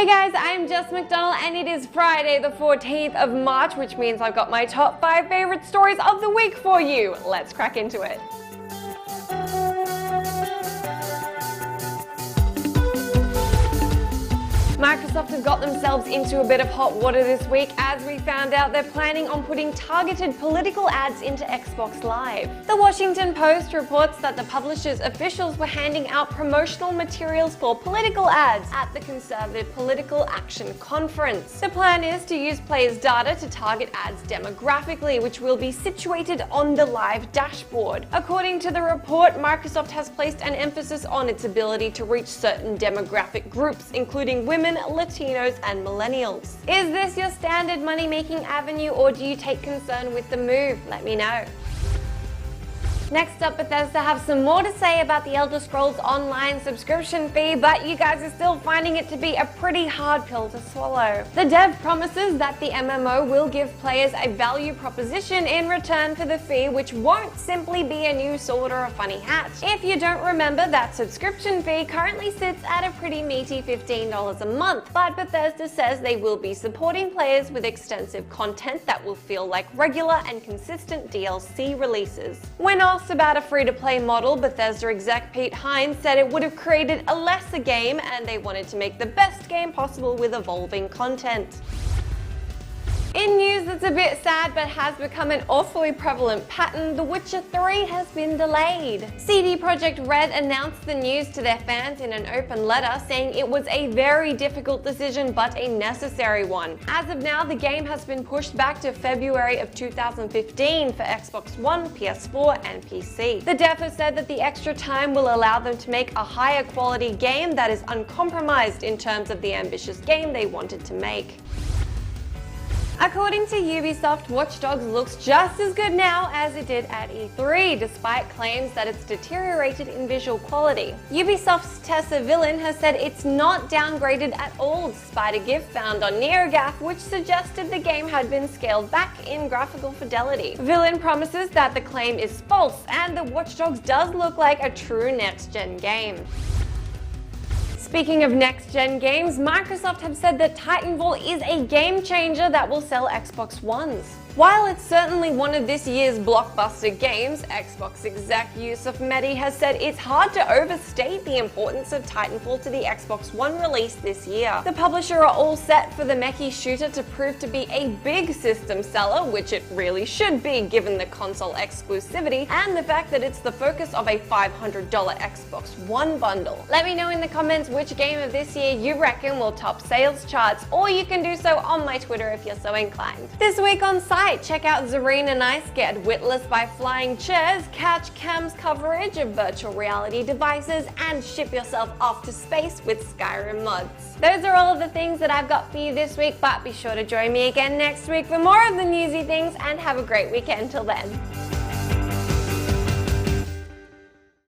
Hey guys, I'm Jess McDonald and it is Friday the 14th of March, which means I've got my top 5 favorite stories of the week for you. Let's crack into it. Microsoft have got themselves into a bit of hot water this week as we found out they're planning on putting targeted political ads into Xbox Live. The Washington Post reports that the publisher's officials were handing out promotional materials for political ads at the Conservative Political Action Conference. The plan is to use players' data to target ads demographically, which will be situated on the Live dashboard. According to the report, Microsoft has placed an emphasis on its ability to reach certain demographic groups, including women, Latinos, and millennials. Is this your standard money-making avenue, or do you take concern with the move? Let me know. Next up, Bethesda have some more to say about the Elder Scrolls Online subscription fee, but you guys are still finding it to be a pretty hard pill to swallow. The dev promises that the MMO will give players a value proposition in return for the fee, which won't simply be a new sword or a funny hat. If you don't remember, that subscription fee currently sits at a pretty meaty $15 a month, but Bethesda says they will be supporting players with extensive content that will feel like regular and consistent DLC releases. When asked about a free-to-play model, Bethesda exec Pete Hines said it would have created a lesser game and they wanted to make the best game possible with evolving content. In news that's a bit sad but has become an awfully prevalent pattern, The Witcher 3 has been delayed. CD Projekt Red announced the news to their fans in an open letter, saying it was a very difficult decision but a necessary one. As of now, the game has been pushed back to February of 2015 for Xbox One, PS4, and PC. The dev has said that the extra time will allow them to make a higher quality game that is uncompromised in terms of the ambitious game they wanted to make. According to Ubisoft, Watch Dogs looks just as good now as it did at E3, despite claims that it's deteriorated in visual quality. Ubisoft's Tessa Villain has said it's not downgraded at all, despite a GIF found on NeoGAF which suggested the game had been scaled back in graphical fidelity. Villain promises that the claim is false and that Watch Dogs does look like a true next-gen game. Speaking of next-gen games, Microsoft have said that Titanfall is a game changer that will sell Xbox Ones. While it's certainly one of this year's blockbuster games, Xbox exec Yusuf Mehdi has said it's hard to overstate the importance of Titanfall to the Xbox One release this year. The publisher are all set for the mechie shooter to prove to be a big system seller, which it really should be given the console exclusivity and the fact that it's the focus of a $500 Xbox One bundle. Let me know in the comments which game of this year you reckon will top sales charts, or you can do so on my Twitter if you're so inclined. This week on site, check out Zareen and Ice, get witless by flying chairs, catch Cam's coverage of virtual reality devices, and ship yourself off to space with Skyrim mods. Those are all of the things that I've got for you this week, but be sure to join me again next week for more of the newsy things, and have a great weekend till then.